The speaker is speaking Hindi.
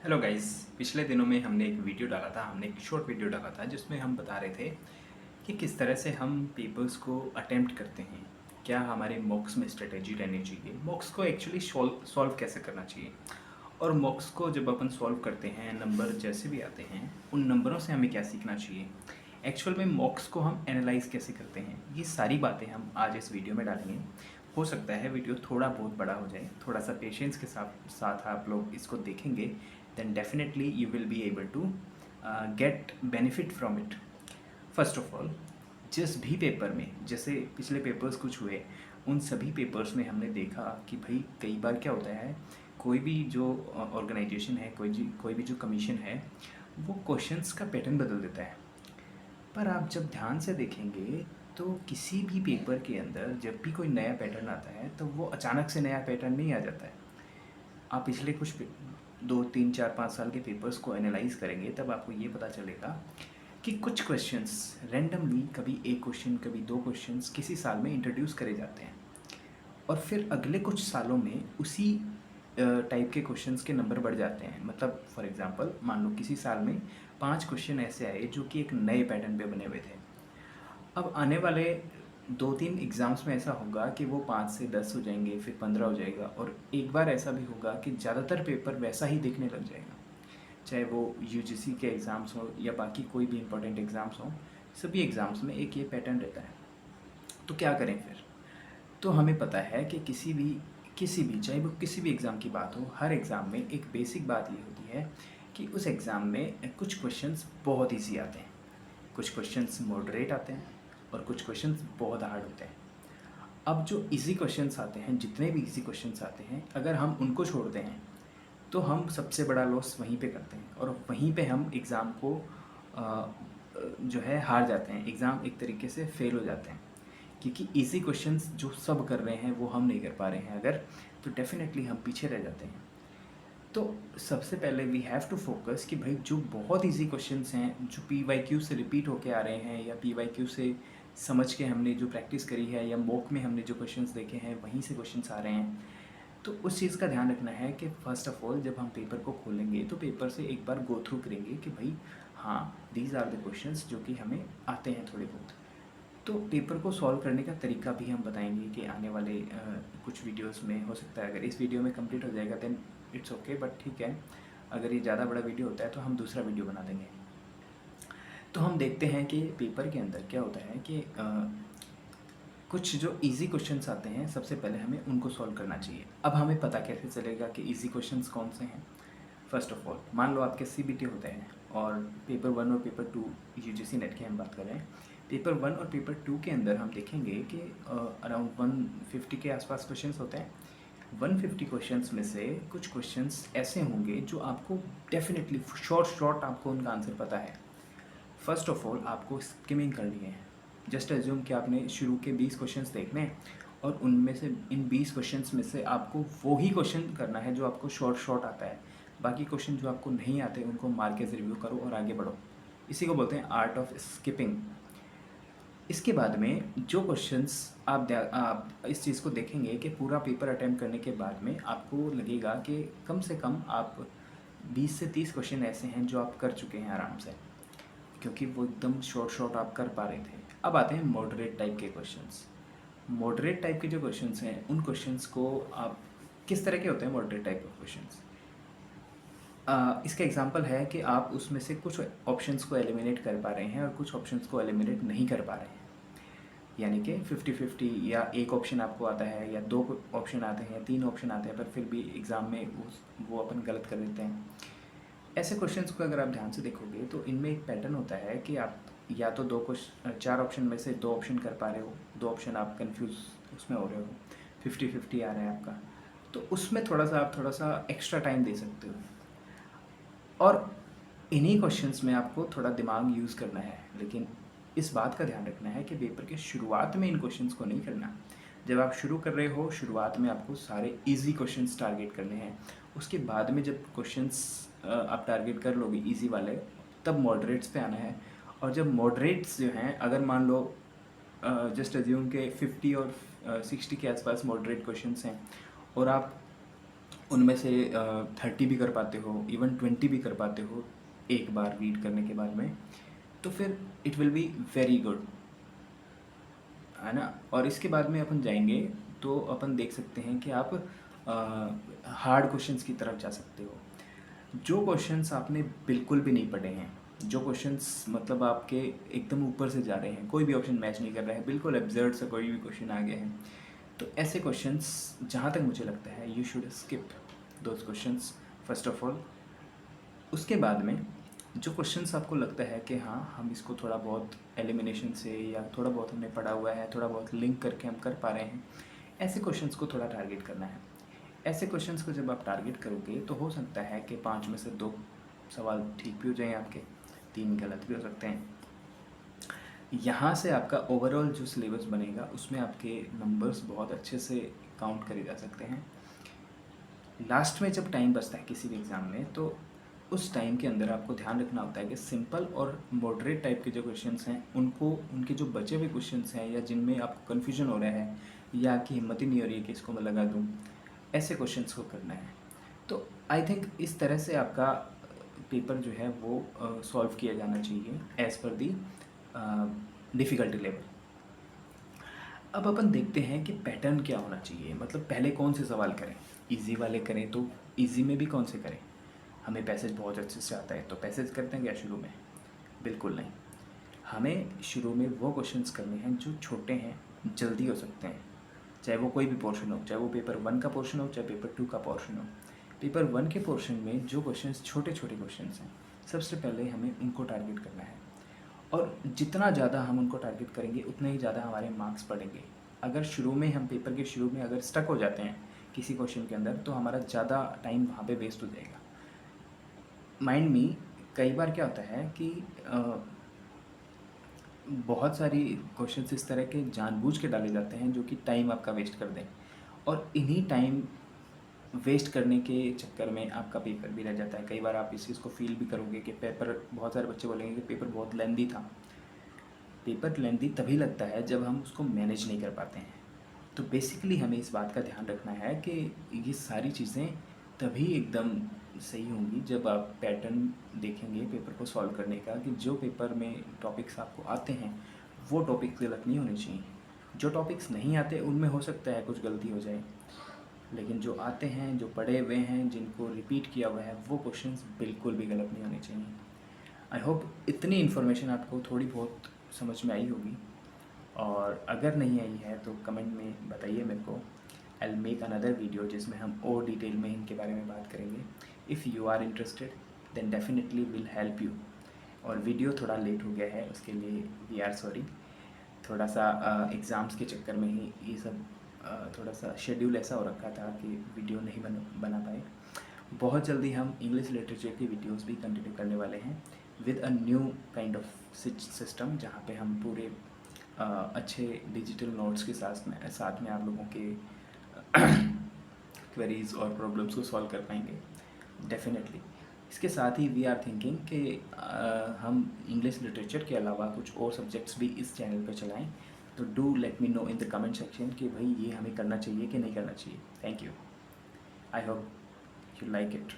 Hello guys. पिछले दिनों में हमने एक वीडियो डाला था, हमने एक शॉर्ट वीडियो डाला था जिसमें हम बता रहे थे कि किस तरह से हम पेपर्स को अटेम्प्ट करते हैं, क्या हमारे मॉक्स में स्ट्रेटेजी रहनी चाहिए, मॉक्स को एक्चुअली सॉल्व कैसे करना चाहिए, और मॉक्स को जब अपन सॉल्व करते हैं नंबर जैसे भी आते हैं उन नंबरों से हमें क्या सीखना चाहिए, एक्चुअल में मॉक्स को हम एनालाइज कैसे करते हैं। ये सारी बातें हम आज इस वीडियो में डालेंगे। हो सकता है वीडियो थोड़ा बहुत बड़ा हो जाए, थोड़ा सा पेशेंस के साथ साथ आप लोग इसको देखेंगे, then definitely you will be able to get benefit from it. First of all, जिस भी पेपर में, जैसे पिछले पेपर्स कुछ हुए, उन सभी पेपर्स में हमने देखा कि भाई कई बार क्या होता है, कोई भी जो ऑर्गेनाइजेशन है, कोई भी जो कमीशन है, वो क्वेश्चंस का पैटर्न बदल देता है। पर आप जब ध्यान से देखेंगे तो किसी भी पेपर के अंदर जब भी कोई नया पैटर्न आता है तो वो अचानक से नया पैटर्न नहीं आ जाता है। आप पिछले कुछ 2 3 4 5 साल के पेपर्स को एनालाइज करेंगे तब आपको ये पता चलेगा कि कुछ क्वेश्चंस रैंडमली, कभी एक क्वेश्चन कभी दो क्वेश्चंस किसी साल में इंट्रोड्यूस करे जाते हैं, और फिर अगले कुछ सालों में उसी टाइप के क्वेश्चंस के नंबर बढ़ जाते हैं। मतलब फॉर एग्जांपल मान लो किसी साल में 5 क्वेश्चन ऐसे आए जो कि एक नए पैटर्न पे बने हुए थे। अब आने वाले 2 3 एग्ज़ाम्स में ऐसा होगा कि वो 5 से 10 हो जाएंगे, फिर 15 हो जाएगा, और एक बार ऐसा भी होगा कि ज़्यादातर पेपर वैसा ही दिखने लग जाएगा। चाहे वो यूजीसी के एग्ज़ाम्स हो या बाकी कोई भी इंपॉर्टेंट एग्ज़ाम्स हो, सभी एग्ज़ाम्स में एक ये पैटर्न रहता है। तो क्या करें फिर? तो हमें पता है कि किसी भी चाहे वो किसी भी एग्ज़ाम की बात हो, हर एग्ज़ाम में एक बेसिक बात ये होती है कि उस एग्ज़ाम में कुछ क्वेश्चंस बहुत ईजी आते हैं, कुछ क्वेश्चंस मॉडरेट आते हैं, और कुछ क्वेश्चंस बहुत हार्ड होते हैं। अब जो इजी क्वेश्चंस आते हैं, जितने भी इजी क्वेश्चंस आते हैं, अगर हम उनको छोड़ते हैं तो हम सबसे बड़ा लॉस वहीं पे करते हैं, और वहीं पे हम एग्ज़ाम को जो है हार जाते हैं, एग्ज़ाम एक तरीके से फेल हो जाते हैं। क्योंकि इजी क्वेश्चंस जो सब कर रहे हैं वो हम नहीं कर पा रहे हैं अगर, तो डेफिनेटली हम पीछे रह जाते हैं। तो सबसे पहले वी हैव टू फोकस कि भाई जो बहुत इजी क्वेश्चंस हैं, जो पीवाईक्यू से रिपीट होके आ रहे हैं, या पीवाईक्यू से समझ के हमने जो प्रैक्टिस करी है, या मॉक में हमने जो क्वेश्चंस देखे हैं वहीं से क्वेश्चंस आ रहे हैं, तो उस चीज़ का ध्यान रखना है कि फ़र्स्ट ऑफ़ ऑल जब हम पेपर को खोलेंगे तो पेपर से एक बार गो थ्रू करेंगे कि भाई हाँ, दीज आर द क्वेश्चंस जो कि हमें आते हैं थोड़े बहुत। तो पेपर को सॉल्व करने का तरीका भी हम बताएंगे कि आने वाले कुछ वीडियोस में। हो सकता है अगर इस वीडियो में कंप्लीट हो जाएगा देन इट्स ओके, बट ठीक है, अगर ये ज़्यादा बड़ा वीडियो होता है तो हम दूसरा वीडियो बना देंगे। तो हम देखते हैं कि पेपर के अंदर क्या होता है कि कुछ जो इजी क्वेश्चंस आते हैं, सबसे पहले हमें उनको सॉल्व करना चाहिए। अब हमें पता कैसे चलेगा कि इजी क्वेश्चंस कौन से हैं? फर्स्ट ऑफ ऑल मान लो आपके सीबीटी होते हैं, और पेपर 1 और पेपर 2 यूजीसी नेट की हम बात कर रहे हैं। पेपर 1 और पेपर 2 के अंदर हम देखेंगे कि अराउंड 150 के आसपास क्वेश्चंस होते हैं। 150 क्वेश्चंस में से कुछ क्वेश्चंस ऐसे होंगे जो आपको डेफिनेटली शॉर्ट आपको उनका आंसर पता है। फर्स्ट ऑफ ऑल आपको स्किमिंग करनी है। जस्ट एज्यूम कि आपने शुरू के 20 क्वेश्चंस देखने हैं, और उनमें से इन 20 क्वेश्चंस में से आपको वो ही क्वेश्चन करना है जो आपको शॉर्ट आता है। बाकी क्वेश्चन जो आपको नहीं आते उनको मार्क एज रिव्यू करो और आगे बढ़ो। इसी को बोलते हैं आर्ट ऑफ स्किपिंग। इसके बाद में जो क्वेश्चंस आप इस चीज़ को देखेंगे कि पूरा पेपर अटैम्प्ट करने के बाद में आपको लगेगा कि कम से कम आप 20 से 30 क्वेश्चन ऐसे हैं जो आप कर चुके हैं आराम से, क्योंकि वो एकदम शॉर्ट आप कर पा रहे थे। अब आते हैं मॉडरेट टाइप के क्वेश्चंस। मॉडरेट टाइप के जो क्वेश्चंस हैं उन क्वेश्चंस को आप, किस तरह के होते हैं मॉडरेट टाइप के क्वेश्चंस? इसका एग्जांपल है कि आप उसमें से कुछ ऑप्शंस को एलिमिनेट कर पा रहे हैं और कुछ ऑप्शंस को एलिमिनेट नहीं कर पा रहे हैं। यानी कि 50-50, या एक ऑप्शन आपको आता है, या 2 ऑप्शन आते हैं, या 3 ऑप्शन आते हैं, पर फिर भी एग्ज़ाम में वो अपन गलत कर देते हैं। ऐसे क्वेश्चंस को अगर आप ध्यान से देखोगे तो इनमें एक पैटर्न होता है कि आप या तो 4 ऑप्शन में से 2 ऑप्शन कर पा रहे हो, 2 ऑप्शन आप कंफ्यूज उसमें हो रहे हो, 50-50 आ रहा है आपका, तो उसमें आप थोड़ा सा एक्स्ट्रा टाइम दे सकते हो। और इन्हीं क्वेश्चंस में आपको थोड़ा दिमाग यूज़ करना है, लेकिन इस बात का ध्यान रखना है कि पेपर के शुरुआत में इन क्वेश्चंस को नहीं करना। जब आप शुरू कर रहे हो, शुरुआत में आपको सारे इजी क्वेश्चंस टारगेट करने हैं। उसके बाद में जब क्वेश्चंस आप टारगेट कर लोगे इजी वाले, तब मॉडरेट्स पे आना है। और जब मॉडरेट्स जो हैं, अगर मान लो जस्ट अज्यूम के 50 और 60 के आसपास मॉडरेट क्वेश्चंस हैं, और आप उनमें से 30 भी कर पाते हो, इवन 20 भी कर पाते हो एक बार रीड करने के बाद में, तो फिर it will be very good, है ना। और इसके बाद में अपन जाएंगे तो अपन देख सकते हैं कि आप हार्ड क्वेश्चंस की तरफ जा सकते हो। जो क्वेश्चंस आपने बिल्कुल भी नहीं पढ़े हैं, जो क्वेश्चंस मतलब आपके एकदम ऊपर से जा रहे हैं, कोई भी ऑप्शन मैच नहीं कर रहा है, बिल्कुल एब्जर्ड सा कोई भी क्वेश्चन आ गए हैं, तो ऐसे क्वेश्चंस जहाँ तक मुझे लगता है you should skip those questions first of all. उसके बाद में जो क्वेश्चंस आपको लगता है कि हाँ हम इसको थोड़ा बहुत एलिमिनेशन से या थोड़ा बहुत हमने पढ़ा हुआ है, थोड़ा बहुत लिंक करके हम कर पा रहे हैं, ऐसे क्वेश्चंस को थोड़ा टारगेट करना है। ऐसे क्वेश्चंस को जब आप टारगेट करोगे तो हो सकता है कि 5 में से 2 सवाल ठीक भी हो जाएं आपके, 3 गलत भी हो सकते हैं। यहाँ से आपका ओवरऑल जो सिलेबस बनेगा उसमें आपके नंबर्स बहुत अच्छे से काउंट करे जा सकते हैं। लास्ट में जब टाइम बचता है किसी भी एग्ज़ाम में, तो उस टाइम के अंदर आपको ध्यान रखना होता है कि सिंपल और मॉडरेट टाइप के जो क्वेश्चंस हैं उनको, उनके जो बचे हुए क्वेश्चंस हैं या जिनमें आपको कन्फ्यूजन हो रहा है या आपकी हिम्मत ही नहीं हो रही है कि इसको मैं लगा दूँ, ऐसे क्वेश्चंस को करना है। तो आई थिंक इस तरह से आपका पेपर जो है वो सॉल्व किया जाना चाहिए एज़ पर दी डिफ़िकल्टी लेवल। अब अपन देखते हैं कि पैटर्न क्या होना चाहिए, मतलब पहले कौन से सवाल करें। इजी वाले करें तो इजी में भी कौन से करें। हमें पैसेज बहुत अच्छे से आता है तो पैसेज करते हैं क्या शुरू में? बिल्कुल नहीं। हमें शुरू में वो क्वेश्चंस करने हैं जो छोटे हैं, जल्दी हो सकते हैं, चाहे वो कोई भी पोर्शन हो, चाहे वो पेपर 1 का पोर्शन हो, चाहे पेपर 2 का पोर्शन हो। पेपर 1 के पोर्शन में जो क्वेश्चंस छोटे छोटे क्वेश्चंस हैं, सबसे पहले हमें उनको टारगेट करना है, और जितना ज़्यादा हम उनको टारगेट करेंगे उतने ही ज़्यादा हमारे मार्क्स बढ़ेंगे। अगर शुरू में हम पेपर के शुरू में अगर स्टक हो जाते हैं किसी क्वेश्चन के अंदर, तो हमारा ज़्यादा टाइम वहाँ पे वेस्ट हो जाएगा। माइंड में कई बार क्या होता है कि बहुत सारी क्वेश्चंस इस तरह के जानबूझ के डाले जाते हैं जो कि टाइम आपका वेस्ट कर दें, और इन्हीं टाइम वेस्ट करने के चक्कर में आपका पेपर भी रह जाता है। कई बार आप इस चीज़ को फील भी करोगे कि पेपर, बहुत सारे बच्चे बोलेंगे कि पेपर बहुत लेंदी था। पेपर लेंदी तभी लगता है जब हम उसको मैनेज नहीं कर पाते हैं। तो बेसिकली हमें इस बात का ध्यान रखना है कि ये सारी चीज़ें तभी एकदम सही होंगी जब आप पैटर्न देखेंगे पेपर को सॉल्व करने का, कि जो पेपर में टॉपिक्स आपको आते हैं वो टॉपिक्स गलत नहीं होने चाहिए। जो टॉपिक्स नहीं आते उनमें हो सकता है कुछ गलती हो जाए, लेकिन जो आते हैं, जो पढ़े हुए हैं, जिनको रिपीट किया हुआ है, वो क्वेश्चंस बिल्कुल भी गलत नहीं होने चाहिए। आई होप इतनी इन्फॉर्मेशन आपको थोड़ी बहुत समझ में आई होगी, और अगर नहीं आई है तो कमेंट में बताइए मेरे को। I will make another video जिसमें हम और डिटेल में इनके बारे में बात करेंगे। If you are interested then definitely will help you. और वीडियो थोड़ा लेट हो गया है, उसके लिए वी आर सॉरी। थोड़ा सा एग्ज़ाम्स के चक्कर में ही ये सब थोड़ा सा शेड्यूल ऐसा हो रखा था कि वीडियो नहीं बना पाए। बहुत जल्दी हम इंग्लिश लिटरेचर की वीडियोस भी कंटिन्यू करने वाले हैं with a new kind of system, जहाँ पे हम पूरे अच्छे डिजिटल नोट्स के साथ में आप लोगों के क्वेरीज और प्रॉब्लम्स को सॉल्व कर पाएंगे डेफिनेटली। इसके साथ ही वी आर थिंकिंग कि हम इंग्लिश लिटरेचर के अलावा कुछ और सब्जेक्ट्स भी इस चैनल पर चलाएं। तो do let me know in the comment section कि भाई ये हमें करना चाहिए कि नहीं करना चाहिए। Thank you. I hope you like it.